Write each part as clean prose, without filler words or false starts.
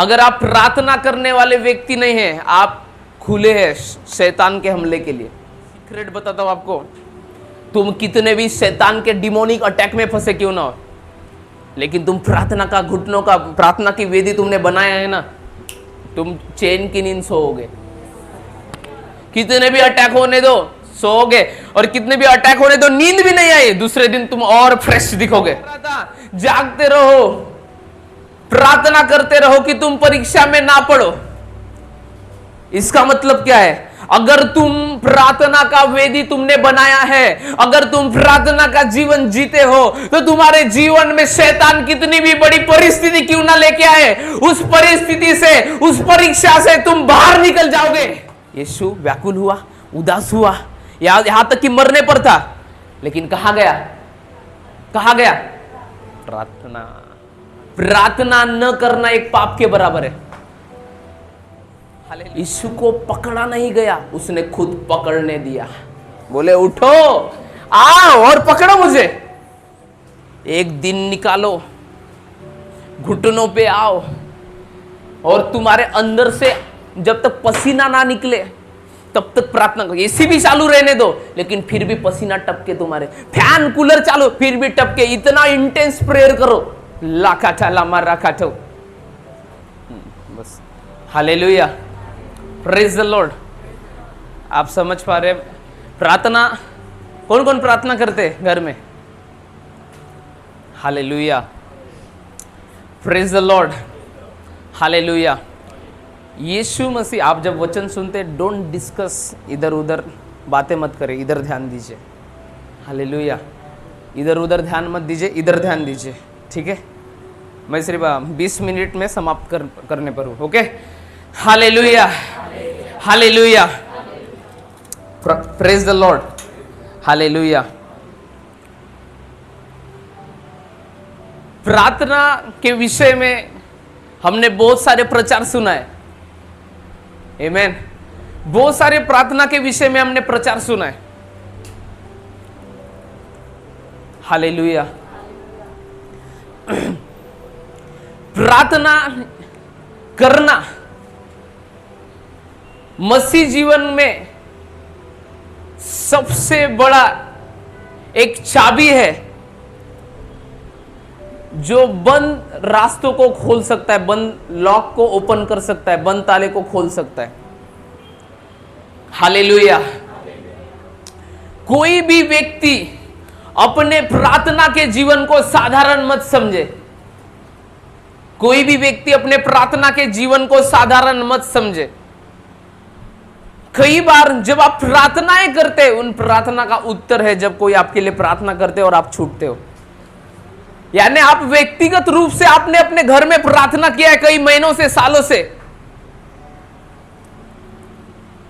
अगर आप प्रार्थना करने वाले व्यक्ति नहीं हैं, आप खुले हैं शैतान के हमले के लिए। सीक्रेट बताता हूं आपको, तुम कितने भी शैतान के डिमोनिक अटैक में फंसे क्यों ना हो, लेकिन तुम प्रार्थना का घुटनों का प्रार्थना की वेदी तुमने बनाया है ना, तुम चैन की नींद सोओगे। कितने भी अटैक होने दो, सोओगे, और कितने भी अटैक होने दो, नींद भी नहीं आई, दूसरे दिन तुम और फ्रेश दिखोगे। जागते रहो, प्रार्थना करते रहो कि तुम परीक्षा में ना पढ़ो। इसका मतलब क्या है? अगर तुम प्रार्थना का वेदी तुमने बनाया है, अगर तुम प्रार्थना का जीवन जीते हो, तो तुम्हारे जीवन में शैतान कितनी भी बड़ी परिस्थिति क्यों ना लेके आए, उस परिस्थिति से, उस परीक्षा से तुम बाहर निकल जाओगे। यीशु व्याकुल हुआ, उदास हुआ, यहां तक कि मरने पर था, लेकिन कहां गया? कहां गया? प्रार्थना। प्रार्थना न करना एक पाप के बराबर है। यीशु को पकड़ा नहीं गया, उसने खुद पकड़ने दिया। बोले उठो, आओ और पकड़ो मुझे। एक दिन निकालो, घुटनों पे आओ, और तुम्हारे अंदर से जब तक पसीना ना निकले तब तक प्रार्थना करो। एसी भी चालू रहने दो, लेकिन फिर भी पसीना टपके, तुम्हारे फैन कूलर चालू फिर भी टपके, इतना इंटेंस प्रेयर करो। लाखाठा लामा राखाठो, बस। Hallelujah, praise the Lord. आप समझ पा रहे? प्रार्थना कौन कौन प्रार्थना करते घर में? Hallelujah, praise the lord, hallelujah. Yeshu Masih, आप जब वचन सुनते, डोंट डिस्कस इधर उधर बातें मत करें, इधर ध्यान दीजिए। हालेलुया, इधर उधर ध्यान मत दीजिए, इधर ध्यान दीजिए, ठीक है? मैं सिर्फ 20 मिनट में समाप्त करने पर हूँ, okay? Hallelujah, hallelujah, praise the lord, hallelujah. प्रार्थना के विषय में हमने बहुत सारे प्रचार सुना है, आमीन। बहुत सारे प्रार्थना के विषय में हमने प्रचार सुना है, हालेलुया। प्रार्थना करना मसीह जीवन में सबसे बड़ा एक चाबी है, जो बंद रास्तों को खोल सकता है, बंद लॉक को ओपन कर सकता है, बंद ताले को खोल सकता है। हालेलुया। कोई भी व्यक्ति अपने प्रार्थना के जीवन को साधारण मत समझे। कोई भी व्यक्ति अपने प्रार्थना के जीवन को साधारण मत समझे। कई बार जब आप प्रार्थनाएं करते हैं, उन प्रार्थना का उत्तर है जब कोई आपके लिए प्रार्थना करते हो और आप छूटते हो। यानी आप व्यक्तिगत रूप से आपने अपने घर में प्रार्थना किया है कई महीनों से, सालों से।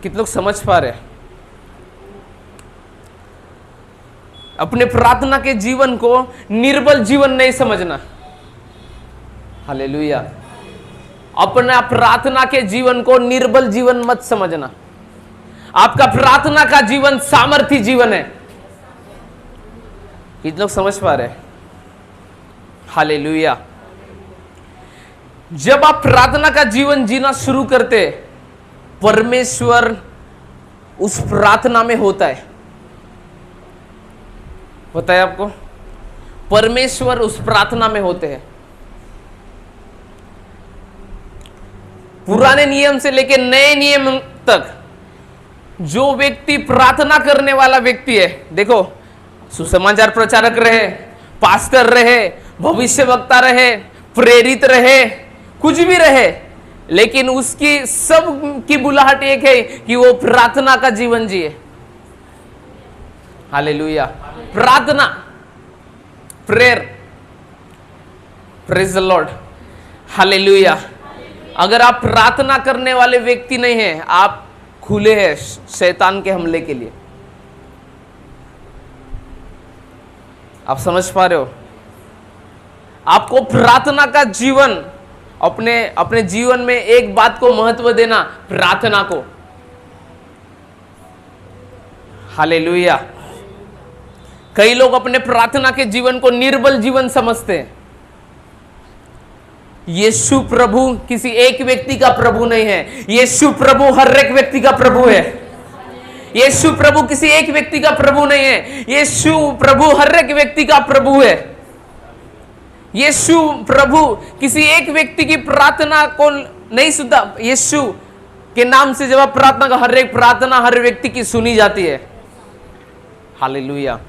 कितने लोग समझ पा रहे हैं? अपने प्रार्थना के जीवन को निर्बल जीवन नहीं समझना। हालेलुया। अपना प्रार्थना के जीवन को निर्बल जीवन मत समझना। आपका प्रार्थना का जीवन सामर्थी जीवन है। कितने लोग समझ पा रहे हैं? हालेलुया। जब आप प्रार्थना का जीवन जीना शुरू करते, परमेश्वर उस प्रार्थना में होता है। पता है आपको? परमेश्वर उस प्रार्थना में होते हैं। पुराने नियम से लेकर नए नियम तक जो व्यक्ति प्रार्थना करने वाला व्यक्ति है, देखो, सुसमाचार प्रचारक रहे, पास्टर रहे, भविष्यवक्ता रहे, प्रेरित रहे, कुछ भी रहे, लेकिन उसकी सब की बुलाहट एक है कि वो प्रार्थना का जीवन जिए। हालेलुया। प्रार्थना, prayer, praise the lord, hallelujah. अगर आप प्रार्थना करने वाले व्यक्ति नहीं हैं, आप खुले हैं शैतान के हमले के लिए। आप समझ पा रहे हो? आपको प्रार्थना का जीवन, अपने जीवन में एक बात को महत्व देना, प्रार्थना को। हालेलुया। कई लोग अपने प्रार्थना के जीवन को निर्बल जीवन समझते हैं। यीशु प्रभु किसी एक व्यक्ति का प्रभु नहीं है, यीशु प्रभु हर एक व्यक्ति का प्रभु है। यीशु प्रभु किसी एक व्यक्ति का प्रभु नहीं है, यीशु प्रभु हर एक व्यक्ति का प्रभु है। यीशु प्रभु किसी एक व्यक्ति की प्रार्थना को नहीं सुनता। यीशु के नाम से जब आप प्रार्थना का हर एक प्रार्थना हर व्यक्ति की सुनी जाती है। हालेलुया।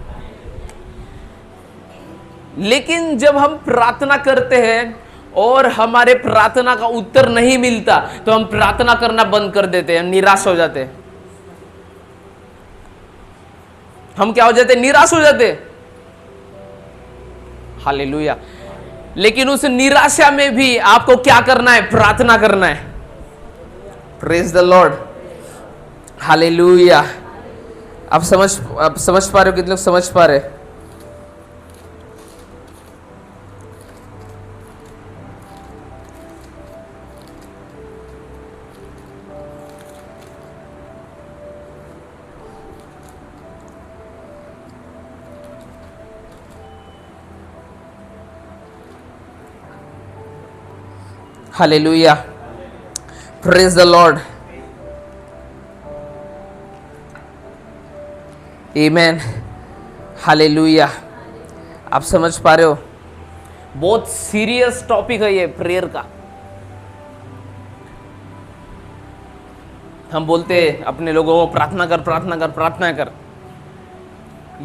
लेकिन जब हम प्रार्थना करते हैं और हमारे प्रार्थना का उत्तर नहीं मिलता तो हम प्रार्थना करना बंद कर देते हैं, निराश हो जाते हैं। हम क्या हो जाते हैं? निराश हो जाते हैं। हालेलुया। लेकिन उस निराशा में भी आपको क्या करना है? प्रार्थना करना है। Praise the lord. हालेलुया। आप समझ पा रहे हो? कितने लोग समझ पा रहे? Hallelujah. Praise the Lord. Amen. Hallelujah. आप समझ पा रहे हो? बहुत सीरियस टॉपिक है ये प्रेयर का। हम बोलते हैं अपने लोगों को प्रार्थना कर, प्रार्थना कर, प्रार्थना कर।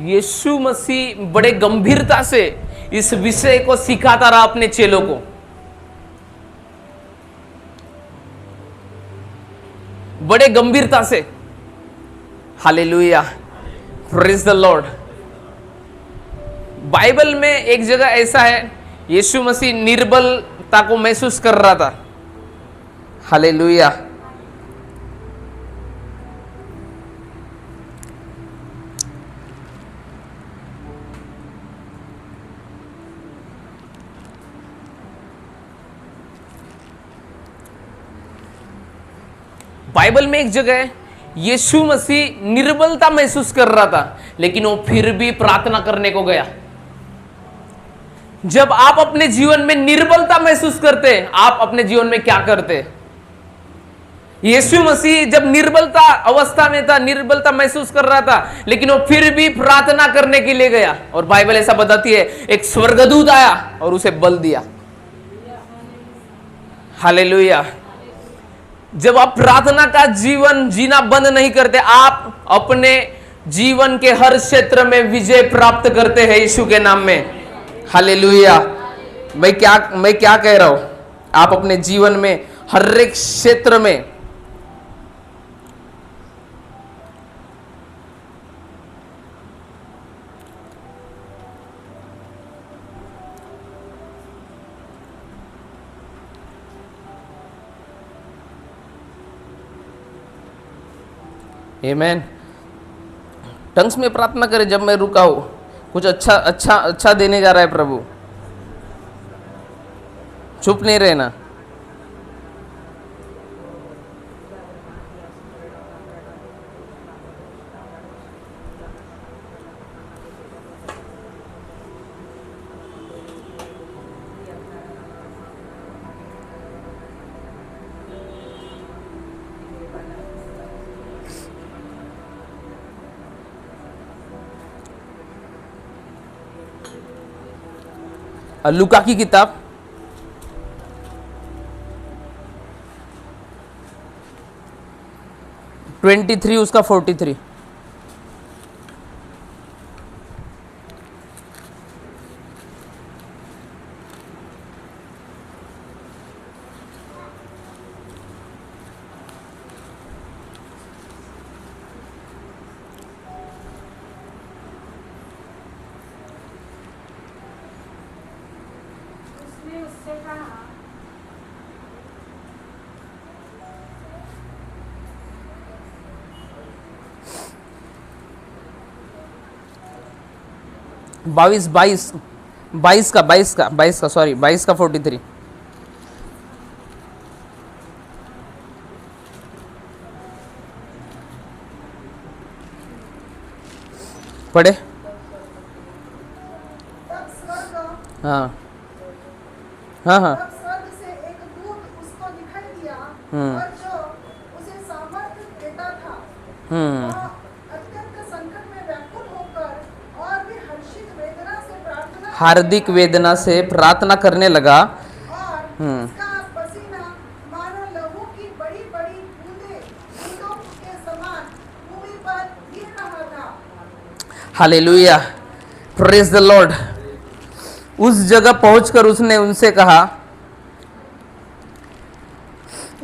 यीशु मसीह बड़े गंभीरता से इस विषय को सिखाता रहा अपने चेलों को। बड़े गंभीरता से। Hallelujah. Praise the Lord. Bible में एक जगह ऐसा है, यीशु मसीह निर्बलता को महसूस कर रहा था। हालेलुया। बाइबल में एक जगह है, यीशु मसीह निर्बलता महसूस कर रहा था लेकिन वो फिर भी प्रार्थना करने को गया। जब आप अपने जीवन में निर्बलता महसूस करते हैं, आप अपने जीवन में क्या करते हैं? यीशु मसीह जब निर्बलता अवस्था में था, निर्बलता महसूस कर रहा था, लेकिन वो फिर भी प्रार्थना करने के लिए गया। और बाइबल ऐसा बताती है, एक स्वर्गदूत आया और उसे बल दिया। हालेलुया। जब आप प्रार्थना का जीवन जीना बंद नहीं करते, आप अपने जीवन के हर क्षेत्र में विजय प्राप्त करते हैं यीशु के नाम में। हालेलुया। मैं क्या कह रहा हूं? आप अपने जीवन में हर एक क्षेत्र में आमेन। टंग्स में प्रार्थना करें। जब मैं रुका हूं, कुछ अच्छा देने जा रहा है प्रभु। चुप नहीं रहना। लूका की किताब 23 उसका 43। बाईस का सॉरी 22 का 43। पढ़े। हाँ हाँ हाँ। तब स्वर्ग से दिया और जो उसे सामर्थ्य देता था वह अत्यंत संकट में व्याकुल होकर और भी हर्षित वेदना से प्रार्थना हार्दिक वेदना से प्रार्थना करने लगा और उसका पसीना मानो लहू की बड़ी बड़ी बूंदों के समान भूमि पर गिर रहा था। Hallelujah, praise the Lord. उस जगह पहुंचकर उसने उनसे कहा,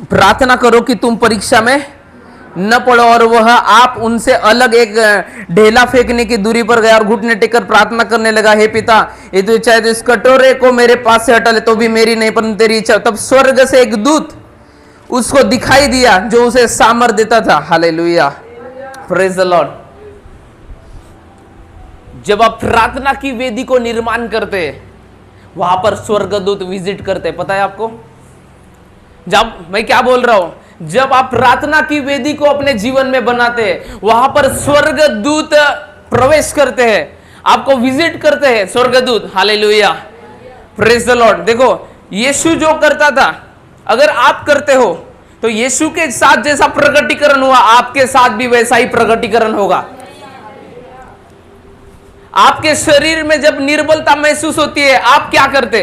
प्रार्थना करो कि तुम परीक्षा में न पड़ो। और वह आप उनसे अलग एक ढेला फेंकने की दूरी पर गया और घुटने टेककर प्रार्थना करने लगा, हे पिता, ये तो चाहे तो इस कटोरे को मेरे पास से हटा ले, तो भी मेरी नहीं परंतु तेरी इच्छा। तब स्वर्ग से एक दूत उसको दिखाई दिया जो उसे सामर्थ देता था। Hallelujah, praise the Lord. जब आप प्रार्थना की वेदी को निर्माण करते हैं, वहां पर स्वर्गदूत विजिट करते हैं। पता है आपको? जब मैं क्या बोल रहा हूं, जब आप प्रार्थना की वेदी को अपने जीवन में बनाते हैं, वहां पर स्वर्गदूत प्रवेश करते हैं, आपको विजिट करते हैं स्वर्गदूत। Hallelujah, praise the Lord. देखो, यीशु जो करता था, अगर आप करते हो तो यीशु के साथ जैसा प्रकटीकरण हुआ, आपके साथ भी वैसा ही प्रकटीकरण होगा। आपके शरीर में जब निर्बलता महसूस होती है, आप क्या करते?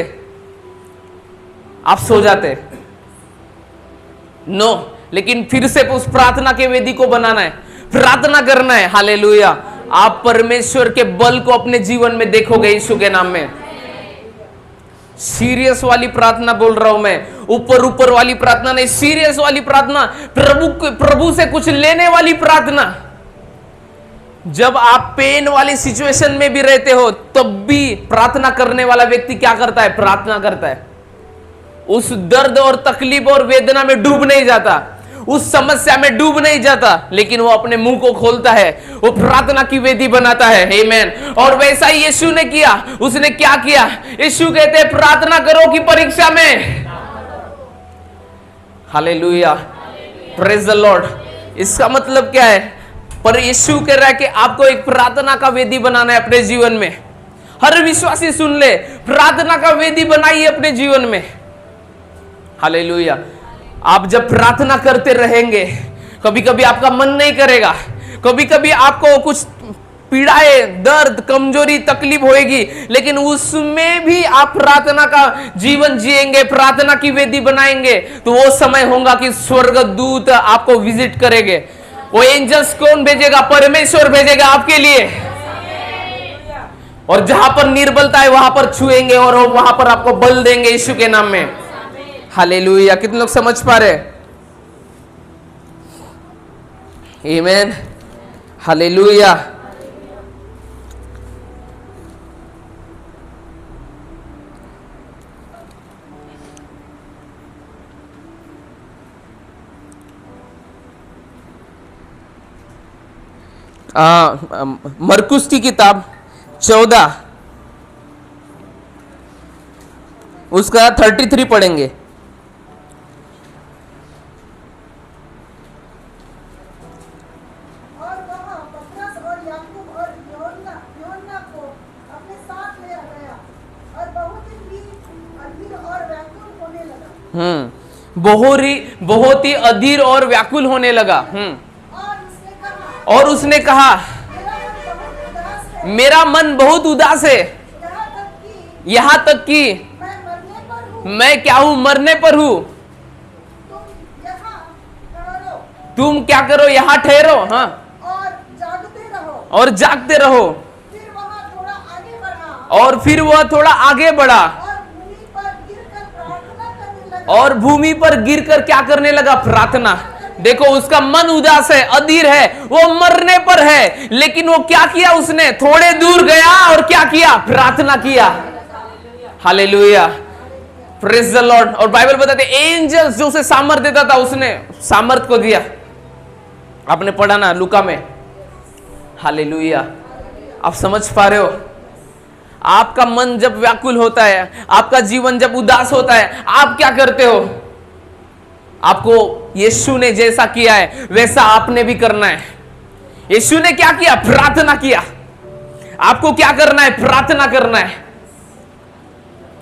आप सो जाते? नो, लेकिन फिर से उस प्रार्थना के वेदी को बनाना है, प्रार्थना करना है। हालेलुया, आप परमेश्वर के बल को अपने जीवन में देखोगे यीशु के नाम में। सीरियस वाली प्रार्थना बोल रहा हूं मैं, ऊपर ऊपर वाली प्रार्थना नहीं, सीरियस वाली प्रार्थना, प्रभु से कुछ लेने वाली प्रार्थना। जब आप पेन वाली सिचुएशन में भी रहते हो, तब भी प्रार्थना करने वाला व्यक्ति क्या करता है? प्रार्थना करता है। उस दर्द और तकलीफ और वेदना में डूब नहीं जाता, उस समस्या में डूब नहीं जाता, लेकिन वो अपने मुंह को खोलता है, वो प्रार्थना की वेदी बनाता है। आमीन। और वैसा ही यीशु ने किया। उसने क्या किया? यीशु कहते हैं, प्रार्थना करो कि परीक्षा में। Hallelujah, praise the Lord. इसका मतलब क्या है? पर यीशु कह रहा है कि आपको एक प्रार्थना का वेदी बनाना है अपने जीवन में। हर विश्वासी सुन ले, प्रार्थना का वेदी बनाइए अपने जीवन में। हालेलुया। आप जब प्रार्थना करते रहेंगे, कभी कभी आपका मन नहीं करेगा, कभी कभी आपको कुछ पीड़ाएं, दर्द, कमजोरी, तकलीफ होएगी, लेकिन उसमें भी आप प्रार्थना का जीवन जिएंगे, प्रार्थना की वेदी बनाएंगे, तो वो समय होगा कि स्वर्गदूत आपको विजिट करेंगे। वो एंजल्स कौन भेजेगा? परमेश्वर भेजेगा आपके लिए। और जहां पर निर्बलता है वहां पर छुएंगे और वहां पर आपको बल देंगे यीशु के नाम में। हालेलुया। कितने लोग समझ पा रहे? आमीन, हालेलुया। मरकुस की किताब 14 उसका 33 पढ़ेंगे। और वह पतरस और याकूब और यूहन्ना को अपने साथ ले गया और बहुत ही अधीर और व्याकुल होने लगा। बहुत ही अधीर और व्याकुल होने लगा। और उसने कहा, मेरा मन बहुत उदास है, यहां तक कि मैं क्या हूं? मरने पर हूं। तुम क्या करो? यहां ठहरो। हाँ, और जागते रहो। और फिर वह थोड़ा आगे बढ़ा और भूमि पर गिरकर क्या करने लगा? प्रार्थना। देखो, उसका मन उदास है, अधीर है, वो मरने पर है, लेकिन वो क्या किया? उसने थोड़े दूर गया और क्या किया? प्रार्थना किया। Hallelujah, praise the Lord. और बाइबल बताते एंजल्स जो उसे सामर्थ देता था, उसने सामर्थ को दिया। आपने पढ़ा ना लूका में? हालेलुया। आप समझ पा रहे हो? आपका मन जब व्याकुल होता है, आपका जीवन जब उदास होता है, आप क्या करते हो? आपको यीशु ने जैसा किया है वैसा आपने भी करना है। यीशु ने क्या किया? प्रार्थना किया। आपको क्या करना है? प्रार्थना करना है।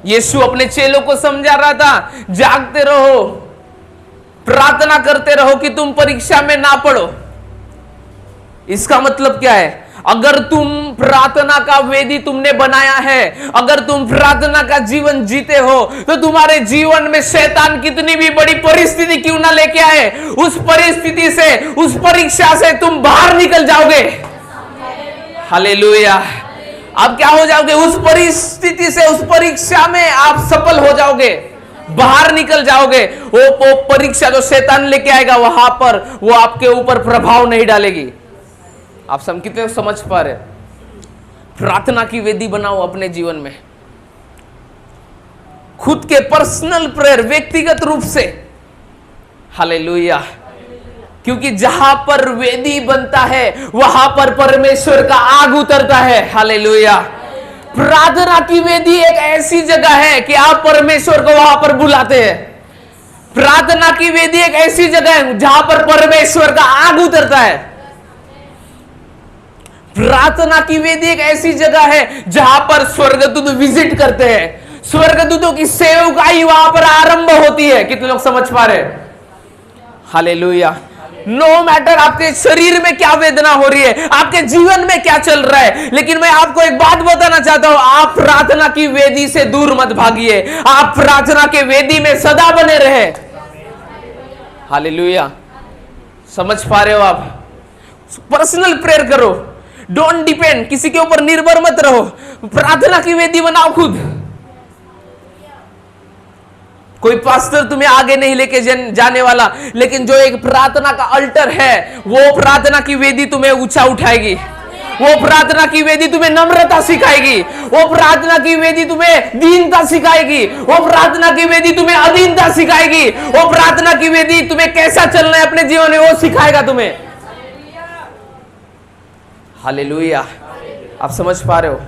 यीशु अपने चेलों को समझा रहा था, जागते रहो प्रार्थना करते रहो कि तुम परीक्षा में ना पढ़ो। इसका मतलब क्या है? अगर तुम प्रार्थना का वेदी तुमने बनाया है, अगर तुम प्रार्थना का जीवन जीते हो, तो तुम्हारे जीवन में शैतान कितनी भी बड़ी परिस्थिति क्यों ना लेके आए, उस परिस्थिति से, उस परीक्षा से तुम बाहर निकल जाओगे। हालेलुया। आप क्या हो जाओगे? उस परिस्थिति से, उस परीक्षा में आप सफल हो जाओगे, बाहर निकल जाओगे। वो परीक्षा जो शैतान लेके आएगा वहां पर वो आपके ऊपर प्रभाव नहीं डालेगी। आप सब कितने समझ पा रहे? प्रार्थना की वेदी बनाओ अपने जीवन में, खुद के पर्सनल प्रेयर, व्यक्तिगत रूप से। हालेलुया। क्योंकि जहां पर वेदी बनता है वहां पर परमेश्वर का आग उतरता है। हालेलुया। प्रार्थना की वेदी एक ऐसी जगह है कि आप परमेश्वर को वहां पर बुलाते हैं। प्रार्थना की वेदी एक ऐसी जगह है जहां पर परमेश्वर का आग उतरता है। प्रार्थना की वेदी एक ऐसी जगह है जहां पर स्वर्गदूत विजिट करते हैं, स्वर्गदूतों की सेवकाई वहां पर आरंभ होती है। कितने लोग समझ पा रहे? हालेलुया। नो मैटर आपके शरीर में क्या वेदना हो रही है, आपके जीवन में क्या चल रहा है, लेकिन मैं आपको एक बात बताना चाहता हूं, आप प्रार्थना की वेदी से दूर मत भागिए, आप प्रार्थना के वेदी में सदा बने रहे। हालेलुया। समझ पा रहे हो आप? पर्सनल प्रेयर करो, डोंट डिपेंड, किसी के ऊपर निर्भर मत रहो। प्रार्थना की वेदी बनाओ खुद। कोई पास्टर तुम्हें आगे नहीं लेके जाने वाला, लेकिन जो एक प्रार्थना का अल्टर है, वो प्रार्थना की वेदी तुम्हें ऊंचा उठाएगी। वो प्रार्थना की वेदी तुम्हें नम्रता सिखाएगी, वो प्रार्थना की वेदी तुम्हें दीनता सिखाएगी, वो प्रार्थना की वेदी तुम्हें अधीनता सिखाएगी, वो प्रार्थना की वेदी तुम्हें कैसा चलना है अपने जीवन में वो सिखाएगा तुम्हें। हालेलुया। आप समझ पा रहे हो?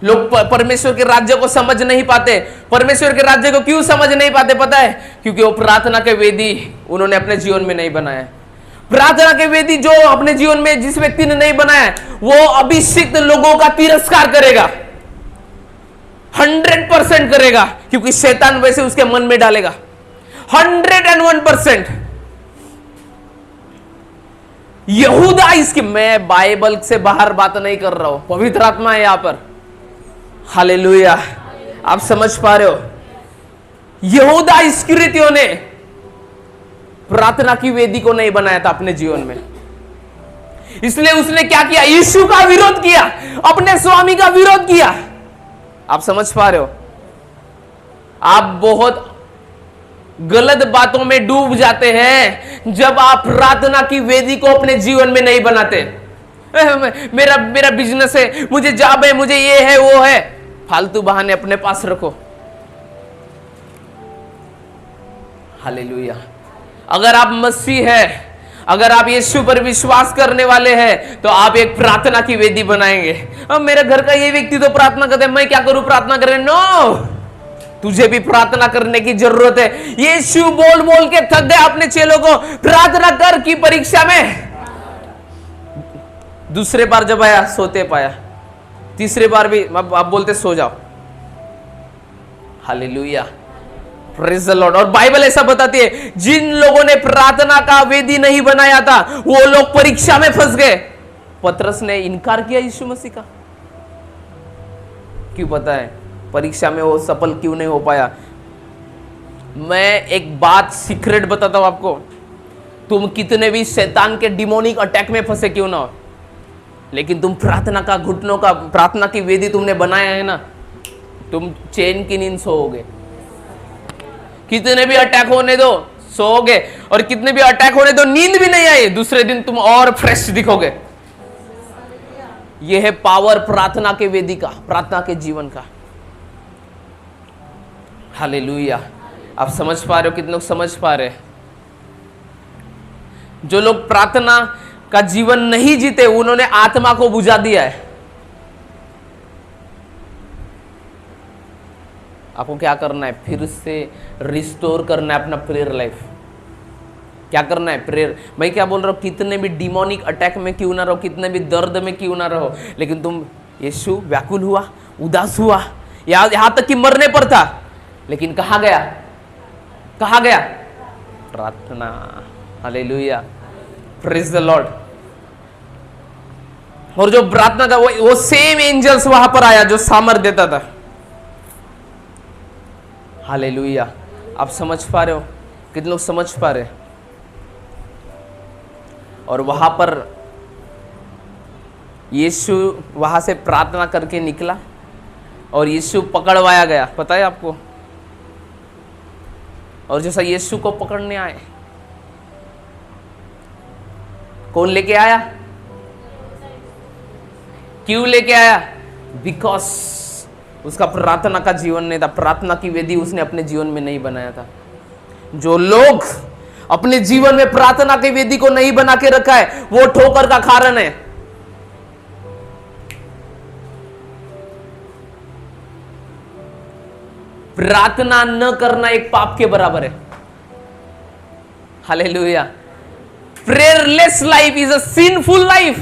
लोग परमेश्वर के राज्य को समझ नहीं पाते। परमेश्वर के राज्य को क्यों समझ नहीं पाते पता है? क्योंकि वो प्रार्थना के वेदी उन्होंने अपने जीवन में नहीं बनाया। प्रार्थना के वेदी जो अपने जीवन में जिस व्यक्ति ने नहीं बनाया, वो अभिषिक्त लोगों का तिरस्कार करेगा, 100% करेगा, क्योंकि शैतान वैसे उसके मन में डालेगा 101%। यहूदा इसकी, मैं बाइबल से बाहर बात नहीं कर रहा हूं, पवित्र आत्मा है यहां पर। हालेलुया। आप समझ पा रहे हो? यहूदा इस्करियोती ने प्रार्थना की वेदी को नहीं बनाया था अपने जीवन में, इसलिए उसने क्या किया? यीशु का विरोध किया, अपने स्वामी का विरोध किया। आप समझ पा रहे हो? आप बहुत गलत बातों में डूब जाते हैं जब आप प्रार्थना की वेदी को अपने जीवन में नहीं बनाते। मेरा बिजनेस है, मुझे जॉब है, मुझे ये है वो है, फालतू बहाने अपने पास रखो। हालेलुया। अगर आप मसीह है, अगर आप यीशु पर विश्वास करने वाले हैं, तो आप एक प्रार्थना की वेदी बनाएंगे। अब मेरे घर का ये व्यक्ति तो प्रार्थना करते हैं, मैं क्या करूं प्रार्थना करें? नो, तुझे भी प्रार्थना करने की जरूरत है। यीशु बोल बोल के थक गए अपने चेलों को, प्रार्थना कर की परीक्षा में। दूसरे बार जब आया सोते पाया, तीसरे बार भी आप बोलते सो जाओ। Hallelujah, praise the Lord. और बाइबल ऐसा बताती है, जिन लोगों ने प्रार्थना का वेदी नहीं बनाया था वो लोग परीक्षा में फंस गए। पतरस ने इनकार किया यीशु मसीह का। क्यों पता है? परीक्षा में वो सफल क्यों नहीं हो पाया? मैं एक बात सीक्रेट बताता हूं आपको, तुम कितने भी शैतान के डिमोनिक अटैक में फंसे क्यों ना हो, लेकिन तुम प्रार्थना का घुटनों का, प्रार्थना की वेदी तुमने बनाया है ना, तुम चैन की नींद सोओगे। कितने भी अटैक होने दो, सोओगे, और कितने भी अटैक होने दो, नींद भी नहीं आई, दूसरे दिन तुम और फ्रेश दिखोगे। यह है पावर प्रार्थना के वेदी का, प्रार्थना के जीवन का। हालेलुया। आप समझ पा रहे हो? कितने लोग समझ पा रहे हैं? जो लोग प्रार्थना का जीवन नहीं जीते, उन्होंने आत्मा को बुझा दिया है। आपको क्या करना है? फिर से रिस्टोर करना है अपना प्रेयर लाइफ। क्या करना है? प्रेयर। मैं क्या बोल रहा हूं, कितने भी डिमोनिक अटैक में क्यों ना रहो, कितने भी दर्द में क्यों ना रहो, लेकिन तुम, यीशु व्याकुल हुआ, उदास हुआ, यहां तक कि मरने पर था, लेकिन कहां गया? कहां गया? प्रार्थना। Hallelujah, praise the Lord. और जो प्रार्थना का वो सेम एंजल्स वहां पर आया जो सामर्थ देता था। हालेलुया, आप समझ पा रहे हो? कितने लोग समझ पा रहे? और वहां पर यीशु वहां से प्रार्थना करके निकला और यीशु पकड़वाया गया, पता है आपको? और जैसा यीशु को पकड़ने आए, कौन लेके आया? क्यों लेके आया? बिकॉज उसका प्रार्थना का जीवन नहीं था, प्रार्थना की वेदी उसने अपने जीवन में नहीं बनाया था। जो लोग अपने जीवन में प्रार्थना की वेदी को नहीं बना के रखा है, वो ठोकर का कारण है। प्रार्थना न करना एक पाप के बराबर है। Hallelujah, prayerless life is a sinful life.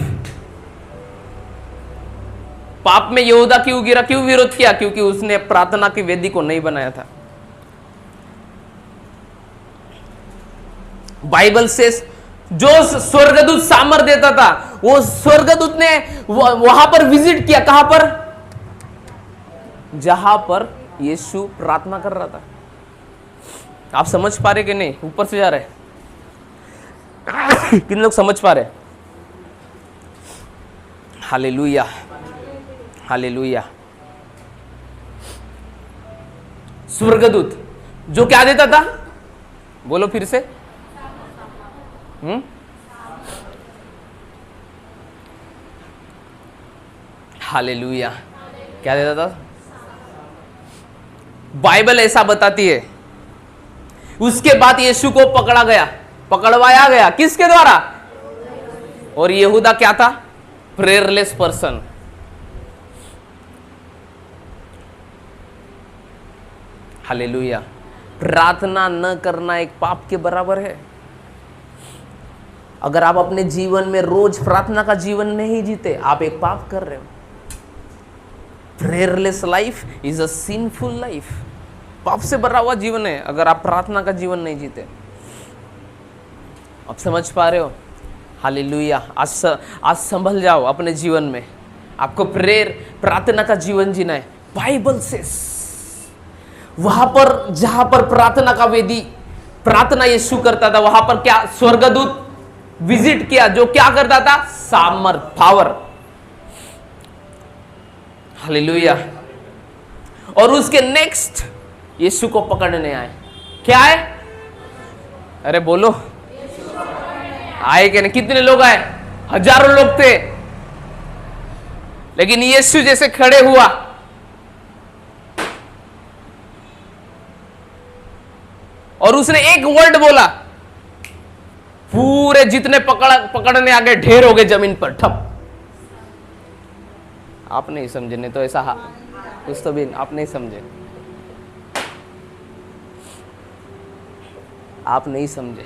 पाप में यहूदा क्यों गिरा, क्यों विरोध किया? क्योंकि उसने प्रार्थना की वेदी को नहीं बनाया था। बाइबल से जो स्वर्गदूत सामर्थ देता था, वो स्वर्गदूत ने वहां पर विजिट किया। कहां पर? जहां पर यीशु प्रार्थना कर रहा था। आप समझ पा रहे कि नहीं? ऊपर से जा रहे कितने लोग समझ पा रहे? Hallelujah, hallelujah. स्वर्गदूत जो क्या देता था? बोलो फिर से। हालेलुया, क्या देता था? बाइबल ऐसा बताती है। उसके बाद यीशु को पकड़ा गया, पकड़वाया गया। किसके द्वारा? और यहूदा क्या था? प्रेयरलेस पर्सन। हालेलुया, प्रार्थना न करना एक पाप के बराबर है। अगर आप अपने जीवन में रोज प्रार्थना का जीवन नहीं जीते, आप एक पाप कर रहे हो। Prayerless life is a sinful life. पाप से भरा हुआ जीवन है अगर आप प्रार्थना का जीवन नहीं जीते। आप समझ पा रहे हो? हालेलुया, आज संभल जाओ अपने जीवन में। आपको प्रार्थना का जीवन जीना है। बाइबल से वहां पर जहां पर प्रार्थना का वेदी प्रार्थना यीशु करता था, वहां पर क्या स्वर्गदूत विजिट किया, जो क्या करता था? सामर्थ, पावर। हालेलुया। और उसके नेक्स्ट यीशु को पकड़ने आए। क्या है? अरे बोलो, आए कि नहीं? कितने लोग आए? हजारों लोग थे। लेकिन यीशु जैसे खड़े हुआ, और उसने एक वर्ड बोला, पूरे जितने पकड़ने आ गए ढेर हो गए जमीन पर, ठप। आप नहीं समझे, नहीं तो ऐसा कुछ तो भी आप नहीं समझे, आप नहीं समझे।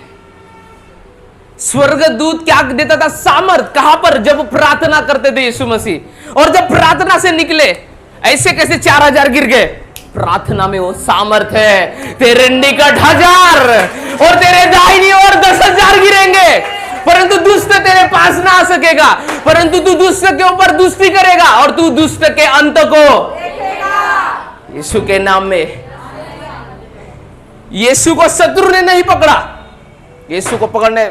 स्वर्गदूत क्या देता था? सामर्थ। कहां पर? जब प्रार्थना करते थे यीशु मसीह। और जब प्रार्थना से निकले, ऐसे कैसे 4000 गिर गए? प्रार्थना में वो सामर्थ है। तेरे निकट 1000 और तेरे दाहिनी ओर 10,000 गिरेंगे, परंतु दुष्ट तेरे पास ना आ सकेगा। परंतु तू दुष्ट के ऊपर दुष्टी करेगा और तू दुष्ट के अंत को यीशु के नाम में। यीशु को शत्रु ने नहीं पकड़ा। यीशु को पकड़ने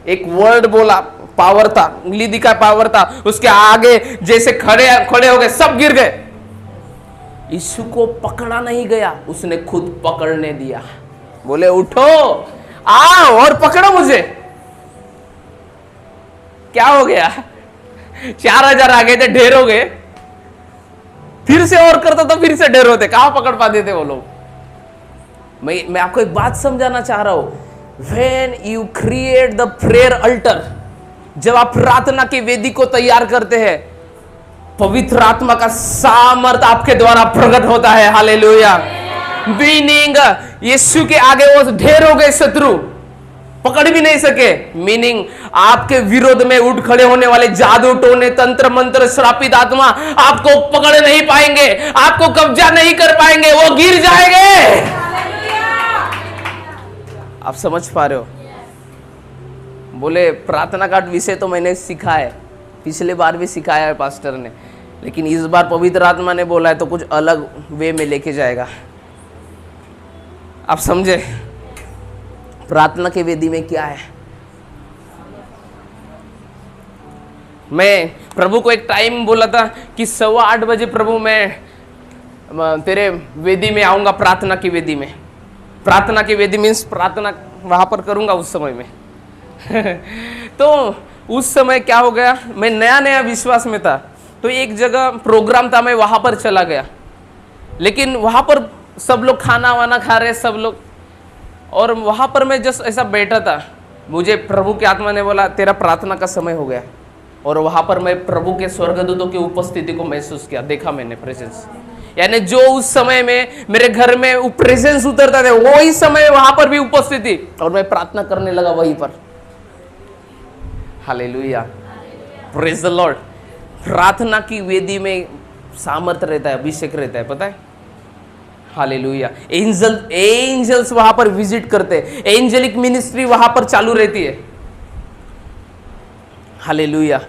एक वर्ड बोला, पावर था, उंगली दिखा, पावर था। उसके आगे जैसे खड़े हो गए, सब गिर गए। यीशु को पकड़ा नहीं गया, उसने खुद पकड़ने दिया। बोले उठो, आओ और पकड़ो मुझे। क्या हो गया? 4000 आ गए थे, ढेर हो गए। फिर से और करता तो फिर से ढेर होते, कहां पकड़ पाते थे वो लोग? मैं आपको एक बात समझाना चाह रहा हूं। When you create the prayer altar, जब आप प्रार्थना की वेदी को तैयार करते हैं, पवित्र आत्मा का सामर्थ आपके द्वारा प्रकट होता है। हालेलुया। मीनिंग यीशु के आगे वो ढेर हो गए, शत्रु पकड़ भी नहीं सके। मीनिंग आपके विरोध में उठ खड़े होने वाले जादू टोने, तंत्र मंत्र, श्रापित आत्मा आपको पकड़ नहीं पाएंगे, आपको कब्जा नहीं कर पाएंगे, वो गिर जाएंगे। आप समझ पा रहे हो? बोले प्रार्थना का विषय तो मैंने सीखा है, पिछले बार भी सिखाया है पास्टर ने, लेकिन इस बार पवित्र आत्मा ने बोला है तो कुछ अलग वे में लेके जाएगा। आप समझे प्रार्थना के वेदी में क्या है? मैं प्रभु को एक टाइम बोला था कि 8:15 बजे प्रभु मैं तेरे वेदी में आऊंगा, प्रार्थना की वेदी में। प्रार्थना की वेदी मीन्स प्रार्थना वहां पर करूंगा उस समय में। तो उस समय क्या हो गया, मैं नया नया विश्वास में था, तो एक जगह प्रोग्राम था, मैं वहां पर चला गया। लेकिन वहां पर सब लोग खाना वाना खा रहे सब लोग, और वहां पर मैं जस्ट ऐसा बैठा था, मुझे प्रभु की आत्मा ने बोला तेरा प्रार्थना का समय हो गया। और वहां पर मैं प्रभु के स्वर्गदूतों की उपस्थिति को महसूस किया, देखा मैंने प्रेजेंस। यानी जो उस समय में मेरे घर में वो प्रेजेंस उतरता था, वही समय वहां पर भी उपस्थिति, और मैं प्रार्थना करने लगा वहीं पर। Hallelujah, praise the Lord. प्रार्थना की वेदी में सामर्थ रहता है, अभिषेक रहता है, पता है? हालेलुया। एंजल्स वहां पर विजिट करते हैं, एंजेलिक मिनिस्ट्री वहां पर चालू रहती है। हालेलुया।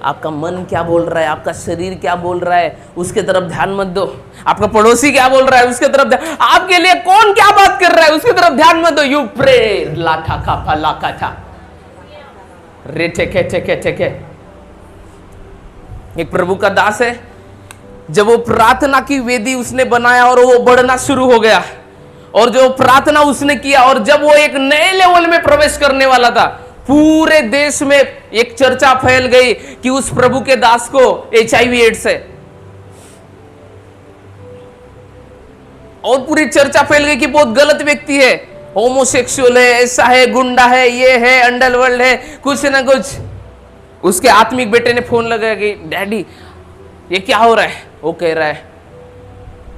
आपका मन क्या बोल रहा है, आपका शरीर क्या बोल रहा है, उसके तरफ ध्यान मत दो। आपका पड़ोसी क्या बोल रहा है, उसके तरफ ध्यान, आपके लिए कौन क्या बात कर रहा है, उसके तरफ ध्यान मत दो। यू प्रे लाठा खाफा लाखा था रे ठेके ठेके ठेके। एक प्रभु का दास है, जब वो प्रार्थना की वेदी उसने बनाया और वो बढ़ना शुरू हो गया, और जो प्रार्थना उसने किया, और जब वो एक नए लेवल में प्रवेश करने वाला था, पूरे देश में एक चर्चा फैल गई कि उस प्रभु के दास को HIV एड्स है, और पूरी चर्चा फैल गई कि बहुत गलत व्यक्ति है, होमोसेक्सुअल है, ऐसा है, गुंडा है, ये है, अंडरवर्ल्ड है, कुछ ना कुछ। उसके आत्मिक बेटे ने फोन लगाया कि डैडी ये क्या हो रहा है? वो कह रहा है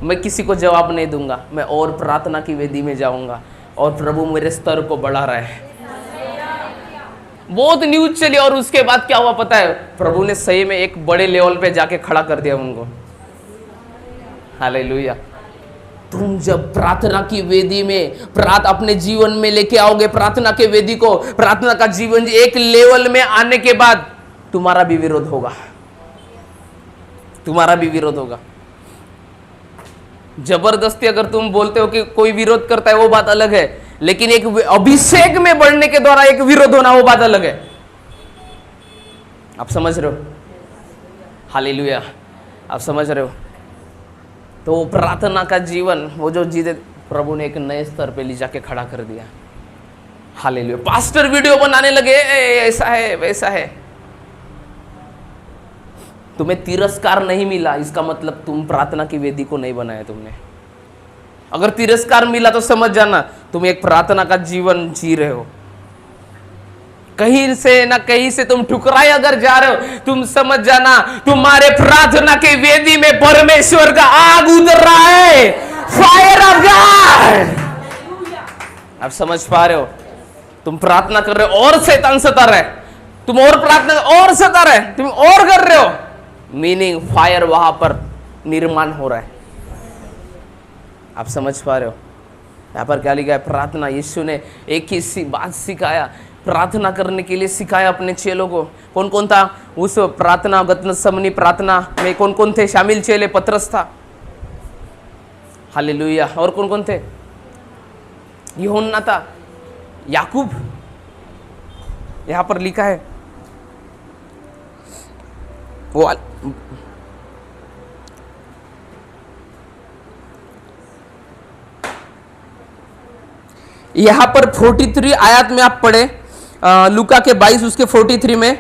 मैं किसी को जवाब नहीं दूंगा, मैं और प्रार्थना की वेदी में जाऊंगा, और प्रभु मेरे स्तर को बढ़ा रहा है। बहुत न्यूज चली, और उसके बाद क्या हुआ पता है? प्रभु ने सही में एक बड़े लेवल पे जाके खड़ा कर दिया उनको। हालेलुया। तुम जब प्रार्थना की वेदी में अपने जीवन में लेके आओगे, प्रार्थना के वेदी को, प्रार्थना का जीवन एक लेवल में आने के बाद तुम्हारा भी विरोध होगा, तुम्हारा भी विरोध होगा। जबरदस्ती अगर तुम बोलते हो कि कोई विरोध करता है वो बात अलग है, लेकिन एक अभिषेक में बढ़ने के द्वारा एक विरोध होना वो बात अलग है। आप समझ रहे हो? हालेलुया, आप समझ रहे हो? तो प्रार्थना का जीवन वो जो जीते, प्रभु ने एक नए स्तर पे ले जाके खड़ा कर दिया। हालेलुया। पास्टर वीडियो बनाने लगे, ऐसा है वैसा है। तुम्हें तिरस्कार नहीं मिला, इसका मतलब तुम प्रार्थना की वेदी को नहीं बनाया तुमने। अगर तिरस्कार मिला तो समझ जाना तुम एक प्रार्थना का जीवन जी रहे हो। कहीं से ना कहीं से तुम ठुकराए अगर जा रहे हो, तुम समझ जाना तुम्हारे प्रार्थना के वेदी में परमेश्वर का आग उतर रहा है, फायर ऑफ गॉड। आप समझ पा रहे हो? तुम प्रार्थना कर रहे हो और शैतान सता रहा है, तुम और प्रार्थना और सता रहे, तुम और कर रहे हो, मीनिंग फायर वहां पर निर्माण हो रहा है। आप समझ पा रहे हो? यहां पर क्या लिखा है? प्रार्थना, यीशु ने एक ही बात सिखाया, प्रार्थना करने के लिए सिखाया अपने चेलों को। कौन कौन था उस प्रार्थना, गतसमनी प्रार्थना में कौन कौन थे शामिल चेले? पतरस था, हालेलुया। और कौन कौन थे? यूहन्ना था, याकूब, यहां पर लिखा है वो यहां पर 43 आयत में आप पढ़े, लूका के 22 उसके 43 में,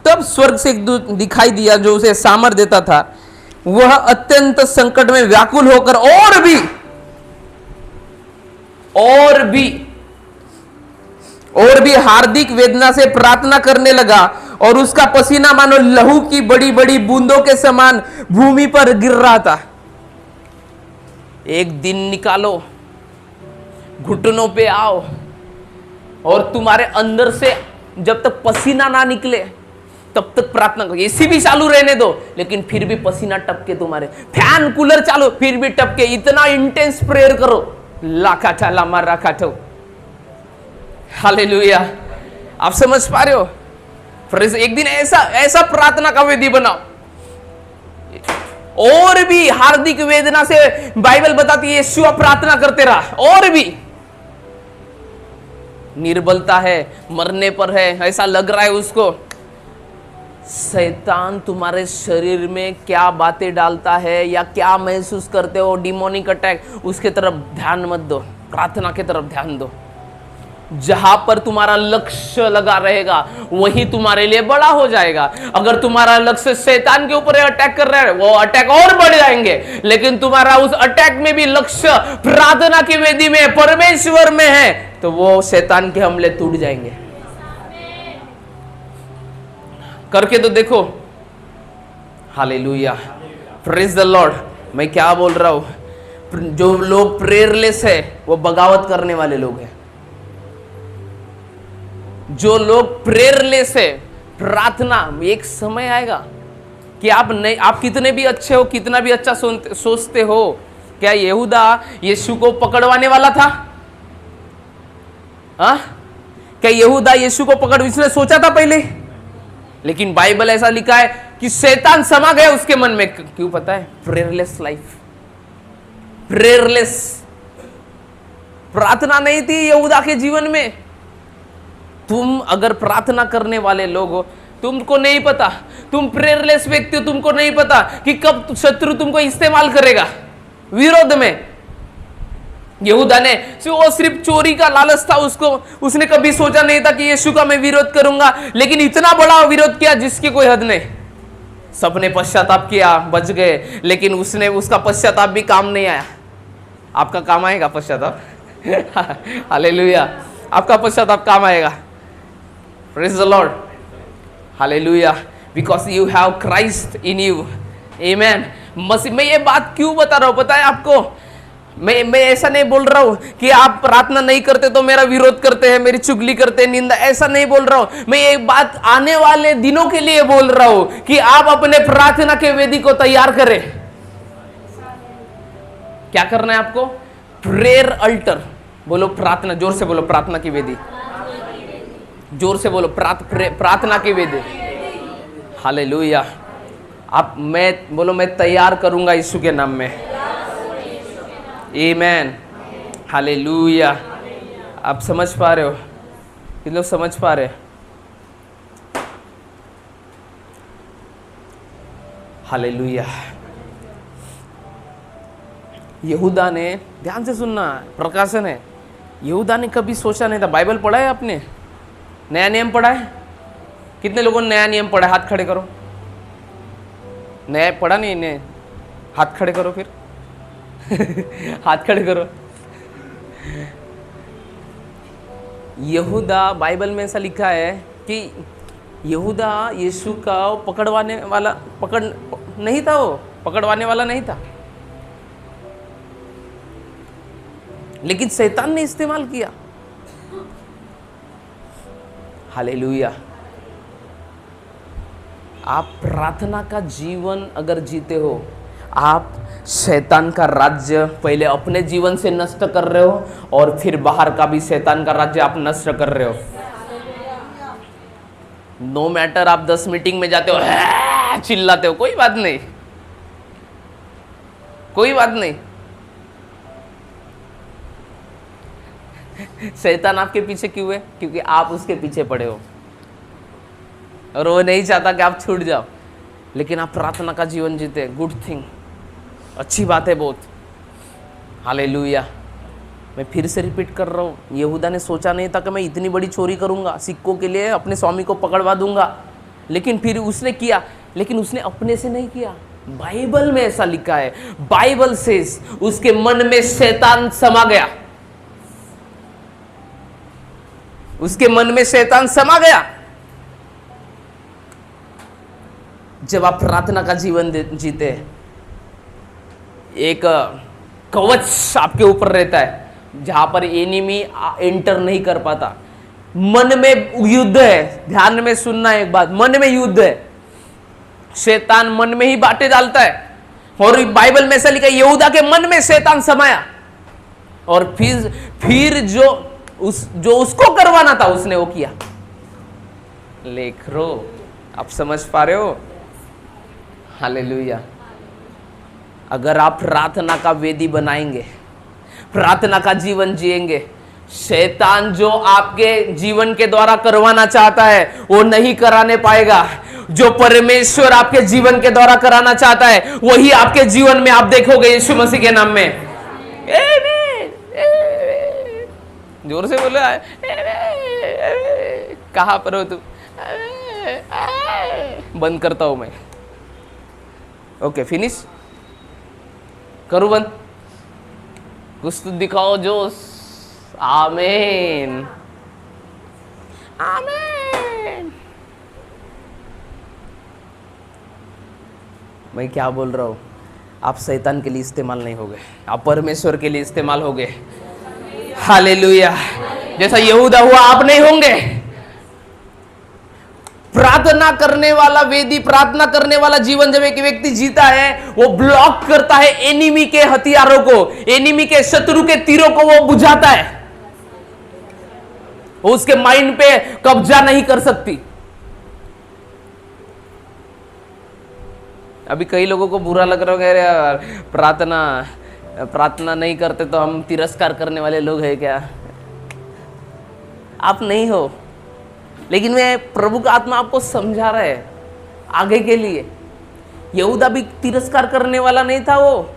तब स्वर्ग से एक दूत दिखाई दिया जो उसे सामर्थ देता था। वह अत्यंत संकट में व्याकुल होकर और भी हार्दिक वेदना से प्रार्थना करने लगा, और उसका पसीना मानो लहू की बड़ी बड़ी बूंदों के समान भूमि पर गिर रहा था। एक दिन निकालो, घुटनों पे आओ, और तुम्हारे अंदर से जब तक पसीना ना निकले तब तक प्रार्थना करो। एसी भी चालू रहने दो, लेकिन फिर भी पसीना टपके, तुम्हारे फैन कूलर चालू फिर भी टपके, इतना इंटेंस प्रेयर करो। लाकाटा लामा राकाटो। हालेलुया। आप समझ पा रहे हो? फ्रेंड्स, एक दिन ऐसा ऐसा प्रार्थना का वेदी बनाओ, और भी हार्दिक वेदना से बाइबल बताती है यीशु प्रार्थना करते रहा, और भी निर्बलता है, मरने पर है, ऐसा लग रहा है उसको। शैतान तुम्हारे शरीर में क्या बातें डालता है या क्या महसूस करते हो, डिमोनिक अटैक, उसके तरफ ध्यान मत दो, प्रार्थना के तरफ ध्यान दो। जहां पर तुम्हारा लक्ष्य लगा रहेगा वही तुम्हारे लिए बड़ा हो जाएगा। अगर तुम्हारा लक्ष्य शैतान के ऊपर अटैक कर रहा है, वो अटैक और बढ़ जाएंगे। लेकिन तुम्हारा उस अटैक में भी लक्ष्य प्रार्थना की वेदी में, परमेश्वर में है, तो वो शैतान के हमले टूट जाएंगे। करके तो देखो। Hallelujah, praise the Lord. मैं क्या बोल रहा हूं, जो लोग प्रेयरलेस है वो बगावत करने वाले लोग हैं। जो लोग प्रेयरलेस है, प्रार्थना, एक समय आएगा कि आप नहीं, आप कितने भी अच्छे हो, कितना भी अच्छा सोचते हो, क्या यहूदा यीशु को पकड़वाने वाला था? क्या यहूदा यीशु को पकड़, इसने सोचा था पहले? लेकिन बाइबल ऐसा लिखा है कि शैतान समा गया उसके मन में। क्यों पता है? प्रेयरलेस लाइफ, प्रेयरलेस प्रार्थना नहीं थी यहूदा के जीवन में। तुम अगर प्रार्थना करने वाले लोग हो, तुमको नहीं पता, तुम प्रेयरलेस व्यक्ति हो, तुमको नहीं पता कि कब शत्रु तुमको इस्तेमाल करेगा विरोध में। यहूदा ने वो सिर्फ चोरी का लालच था उसको, उसने कभी सोचा नहीं था कि यीशु का मैं विरोध करूंगा, लेकिन इतना बड़ा विरोध किया जिसकी कोई हद नहीं। सबने पश्चाताप किया, बच गए, लेकिन उसने, उसका पश्चाताप भी काम नहीं आया। आपका काम आएगा पश्चाताप? हालेलुया, आपका पश्चाताप काम आएगा। Praise the Lord. Hallelujah. Because you have Christ in you. Amen. मसीह, मैं ये बात क्यों बता रहा हूं पता है आपको? मैं ऐसा नहीं बोल रहा हूं कि आप प्रार्थना नहीं करते तो मेरा विरोध करते हैं, मेरी चुगली करते हैं, निंदा, ऐसा नहीं बोल रहा हूं। मैं ये बात आने वाले दिनों के लिए बोल रहा हूं कि आप अपने प्रार्थना के वेदी को तैयार करें। क्या करना है आपको? Prayer alter. बोलो प्रार्थना, जोर से बोलो, प्रार्थना की वेदी। जोर से बोलो, प्रार्थना की वेदी। हालेलुया। आप, मैं बोलो, मैं तैयार करूंगा यीशु के नाम में। आमेन। हालेलुया। आप समझ पा रहे हो? कितने लोग समझ पा रहे? हालेलुया। यहूदा ने, ध्यान से सुनना, प्रकाशन है, यहूदा ने कभी सोचा नहीं था। बाइबल पढ़ा है आपने? नया नियम पढ़ा है? कितने लोगों ने नया नियम पढ़ा है? हाथ खड़े करो। नया पढ़ा नहीं ने? हाथ खड़े करो फिर। हाथ खड़े करो। यहूदा, बाइबल में ऐसा लिखा है कि यहूदा यीशु का पकड़वाने वाला, पकड़ नहीं था, वो पकड़वाने वाला नहीं था, लेकिन शैतान ने इस्तेमाल किया। हालेलुया। आप प्रार्थना का जीवन अगर जीते हो, आप शैतान का राज्य पहले अपने जीवन से नष्ट कर रहे हो और फिर बाहर का भी शैतान का राज्य आप नष्ट कर रहे हो। नो मैटर आप 10 मीटिंग में जाते हो, चिल्लाते हो, कोई बात नहीं, कोई बात नहीं। शैतान आपके पीछे क्यों है? क्योंकि आप उसके पीछे पड़े हो और वो नहीं चाहता कि आप छूट जाओ। लेकिन आप प्रार्थना का जीवन जीते, गुड थिंग, अच्छी बात है बहुत। हालेलुया। मैं फिर से रिपीट कर रहा हूँ, यहूदा ने सोचा नहीं था कि मैं इतनी बड़ी चोरी करूंगा, सिक्कों के लिए अपने स्वामी को पकड़वा दूंगा, लेकिन फिर उसने किया। लेकिन उसने अपने से नहीं किया, बाइबल में ऐसा लिखा है। बाइबल से उसके मन में शैतान समा गया, उसके मन में शैतान समा गया। जब आप प्रार्थना का जीवन जीते, एक कवच आपके ऊपर रहता है जहां पर एनिमी एंटर नहीं कर पाता। मन में युद्ध है, ध्यान में सुनना एक बात, मन में युद्ध है। शैतान मन में ही बातें डालता है और बाइबल में ऐसा लिखा है, यहूदा के मन में शैतान समाया और फिर जो उसको करवाना था उसने वो किया। लेख रो, आप समझ पा रहे हो? हालेलुया। अगर आप प्रार्थना का वेदी बनाएंगे, प्रार्थना का जीवन जिएंगे, शैतान जो आपके जीवन के द्वारा करवाना चाहता है वो नहीं कराने पाएगा। जो परमेश्वर आपके जीवन के द्वारा कराना चाहता है वही आपके जीवन में आप देखोगे, यीशु मसीह के नाम में। जोर से बोलो, कहां पर हो तू? बंद करता हूं मैं। ओके, फिनिश करूं बंद? कुछ तो दिखाओ जोश। आमीन, आमीन। मैं क्या बोल रहा हूं? आप शैतान के लिए इस्तेमाल नहीं हो गए, आप परमेश्वर के लिए इस्तेमाल हो गए। हालेलुया। जैसा यहूदा हुआ आप नहीं होंगे। प्रार्थना करने वाला वेदी, प्रार्थना करने वाला जीवन जब एक व्यक्ति जीता है, वो ब्लॉक करता है एनिमी के हथियारों को, एनिमी के शत्रु के तीरों को वो बुझाता है। वो उसके माइंड पे कब्जा नहीं कर सकती। अभी कई लोगों को बुरा लग रहा है, अरे यार प्रार्थना नहीं करते तो हम तिरस्कार करने वाले लोग हैं क्या? आप नहीं हो, लेकिन मैं प्रभु का आत्मा आपको समझा रहा है आगे के लिए। यहूदा भी तिरस्कार करने वाला नहीं था, वो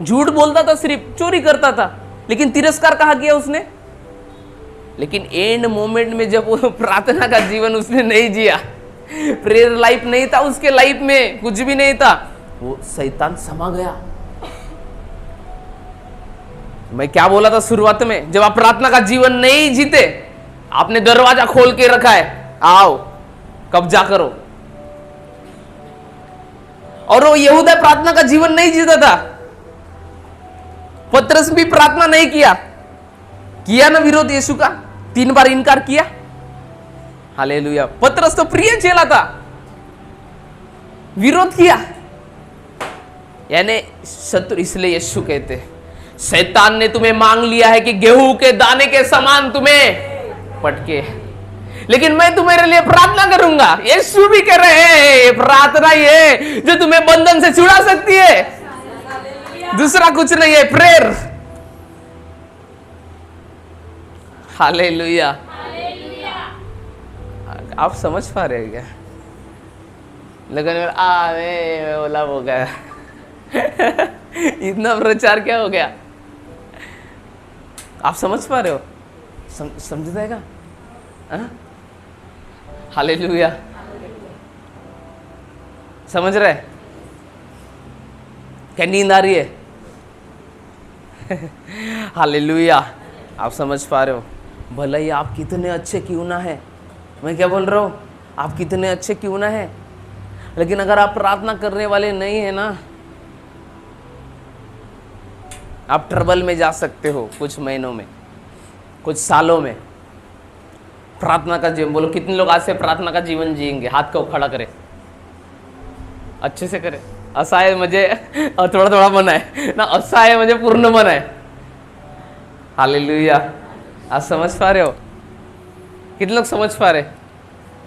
झूठ बोलता था, सिर्फ चोरी करता था, लेकिन तिरस्कार कहाँ किया उसने? लेकिन एंड मोमेंट में जब वो प्रार्थना का जीवन उसने नहीं जिया, प्रेयर लाइफ नहीं था उसके लाइफ में, कुछ भी नहीं था, वो शैतान समा गया। मैं क्या बोला था शुरुआत में? जब आप प्रार्थना का जीवन नहीं जीते, आपने दरवाजा खोल के रखा है, आओ कब्जा करो। और वो यहूदा प्रार्थना का जीवन नहीं जीता था। पतरस भी प्रार्थना नहीं किया ना विरोध यीशु का, 3 बार इनकार किया। हालेलुया। पतरस तो प्रिय चेला था, विरोध किया, यानी शत्रु। इसलिए यीशु कहते हैं, शैतान ने तुम्हें मांग लिया है कि गेहूं के दाने के समान तुम्हें पटके, लेकिन मैं तुम्हारे लिए प्रार्थना करूंगा। यीशु भी कह रहे हैं, प्रार्थना ये जो तुम्हें बंधन से छुड़ा सकती है, दूसरा कुछ नहीं है, प्रेयर। हालेलुया। आप समझ पा रहे हैं क्या? लेकिन बोला हो गया इतना प्रचार क्या हो गया? आप समझ पा रहे हो? समझ जाएगा? हालेलुया। समझ रहे? क्या नींद आ रही है? हालेलुया। आप समझ पा रहे हो? भले ही आप कितने अच्छे क्यों ना है, मैं क्या बोल रहा हूं, आप कितने अच्छे क्यों ना है, लेकिन अगर आप प्रार्थना करने वाले नहीं है ना, आप ट्रबल में जा सकते हो, कुछ महीनों में, कुछ सालों में। प्रार्थना का जीवन, बोलो कितने लोग आज से प्रार्थना का जीवन जिएंगे? हाथ को खड़ा करें, अच्छे से करें। ऐसा है मुझे थोड़ा थोड़ा मन है ना, ऐसा है मुझे पूर्ण मन है। हालेलुया। आप समझ पा रहे हो? कितने लोग समझ पा रहे?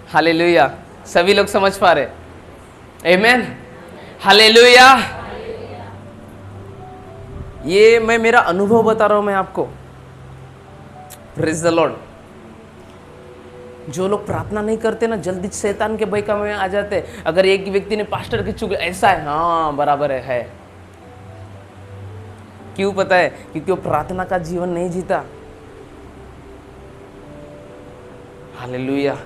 हालेलुया। सभी लोग समझ पा रहे? आमीन। हालेलुया। ये मैं मेरा अनुभव बता रहा हूं मैं आपको। Praise the Lord. जो लोग प्रार्थना नहीं करते ना, जल्दी शैतान के बहकावे में आ जाते। अगर एक व्यक्ति ने पास्टर के चुके ऐसा है, हाँ बराबर है। क्यों पता है? क्योंकि वो प्रार्थना का जीवन नहीं जीता। हालेलुया।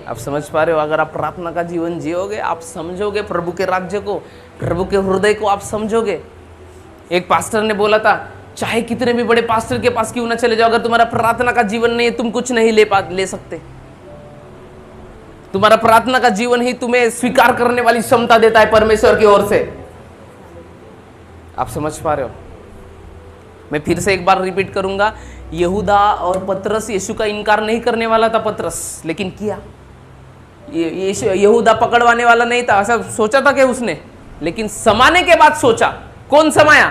आप समझ पा रहे हो? अगर आप प्रार्थना का जीवन जियोगे, आप समझोगे प्रभु के राज्य को, प्रभु के हृदय को आप समझोगे। एक पास्टर ने बोला था, चाहे कितने भी बड़े पास्टर के पास क्यों ना चले जाओ, अगर तुम्हारा प्रार्थना का जीवन नहीं है, तुम कुछ नहीं ले सकते। तुम्हारा प्रार्थना का जीवन ही तुम्हें स्वीकार करने वाली क्षमता देता है परमेश्वर की ओर से। आप समझ पा रहे हो? मैं फिर से एक बार रिपीट करूंगा। यहूदा और पतरस यीशु का इनकार नहीं करने वाला था पतरस, लेकिन किया। यहूदा पकड़वाने वाला नहीं था, ऐसा सोचा था कि उसने, लेकिन समाने के बाद सोचा। कौन समाया?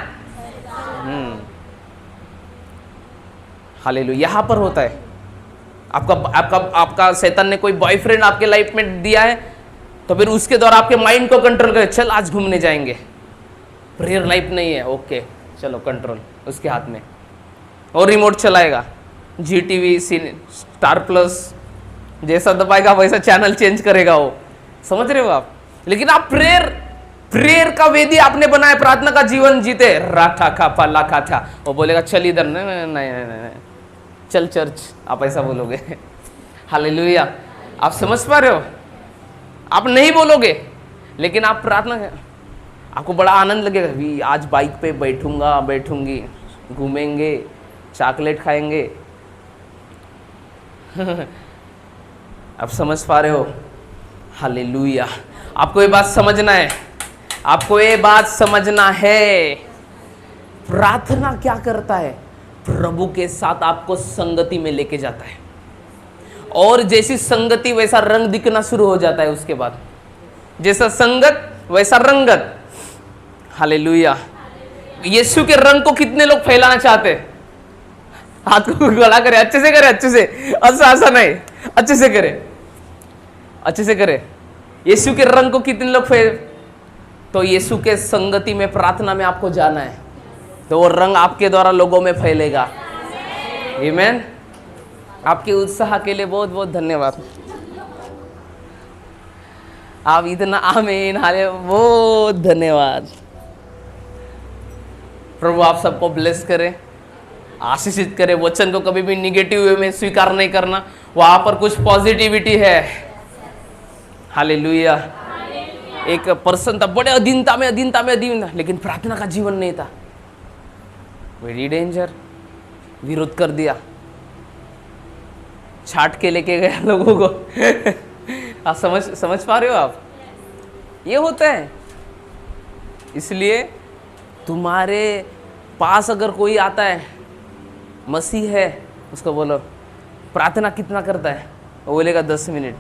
हालेलुया। यहाँ पर होता है। आपका आपका आपका शैतान ने कोई बॉयफ्रेंड आपके लाइफ में दिया है, तो फिर उसके द्वारा आपके माइंड को कंट्रोल करे, चल आज घूमने जाएंगे। प्रेयर लाइफ नहीं है, ओके चलो कंट्रोल उसके हाथ में, और रिमोट चलाएगा, GTV स्टार प्लस जैसा दबाएगा वैसा चैनल चेंज करेगा वो, समझ रहे हो आप। लेकिन आप प्रेयर का वेदी आपने बनाया, प्रार्थना का जीवन जीते, राठा खा पला खा था, वो बोलेगा चल इधर, नहीं नहीं नहीं नहीं, चल चर्च, आप ऐसा बोलोगे। हालेलुया। आप समझ पा रहे हो, आप नहीं बोलोगे, लेकिन आप प्रार्थना, आपको बड़ा आनंद लगेगा, भी आज बाइक पे बैठूंगी, घूमेंगे, चॉकलेट खाएंगे। आप समझ पा रहे हो। हालेलुया। आपको ये बात समझना है, आपको ये बात समझना है। प्रार्थना क्या करता है, प्रभु के साथ आपको संगति में लेके जाता है, और जैसी संगति वैसा रंग दिखना शुरू हो जाता है। उसके बाद जैसा संगत वैसा रंगत। हालेलुया। यीशु के रंग को कितने लोग फैलाना चाहते हैं? हाथ को गला करे, अच्छे से करे, अच्छे से, ऐसा नहीं, अच्छे से करे। यीशु के रंग को कितने लोग तो यीशु के संगति में, प्रार्थना में आपको जाना है, तो वो रंग आपके द्वारा लोगों में फैलेगा। आमीन। आपके उत्साह के लिए बहुत बहुत धन्यवाद। आप इतना आमीन, हाले, बहुत धन्यवाद। प्रभु आप सबको ब्लेस करे, आशीषित करे। वचन को कभी भी निगेटिव वे में स्वीकार नहीं करना, वहां पर कुछ पॉजिटिविटी है। हालेलुया। एक पर्सन था, बड़े अधीनता में, लेकिन प्रार्थना का जीवन नहीं था। वेरी डेंजर, विरोध कर दिया, छाट के लेके गया लोगों को। आप समझ पा रहे हो आप, ये होता है। इसलिए तुम्हारे पास अगर कोई आता है, मसीह है, उसको बोलो प्रार्थना कितना करता है, वो बोलेगा 10 मिनट,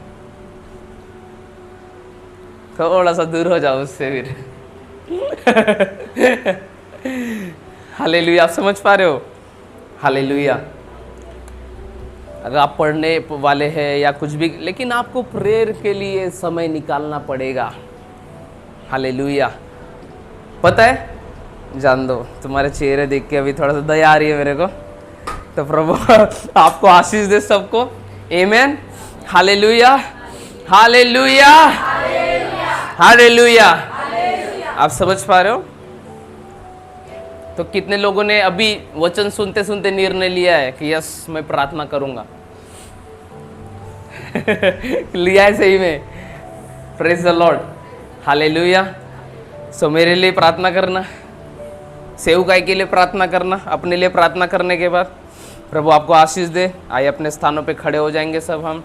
थोड़ा सा दूर हो जाओ उससे फिर। हालेलुया। आप समझ पा रहे हो। हालेलुया। अगर आप पढ़ने वाले हैं या कुछ भी, लेकिन आपको प्रेयर के लिए समय निकालना पड़ेगा। हालेलुया। पता है, जान दो, तुम्हारे चेहरे देख के अभी थोड़ा सा दया आ रही है मेरे को, तो प्रभु आपको आशीष दे सबको। आमीन। हालेलुया। हालेलुया। हालेलुया। आप समझ पा रहे हो। तो कितने लोगों ने अभी वचन सुनते सुनते निर्णय लिया है कि यस मैं प्रार्थना करूंगा। लिया है सही में। Praise the lord. हालेलुया। सो मेरे लिए प्रार्थना करना, सेवकाई के लिए प्रार्थना करना, अपने लिए प्रार्थना करने के बाद प्रभु आपको आशीष दे। आइए अपने स्थानों पे खड़े हो जाएंगे सब हम।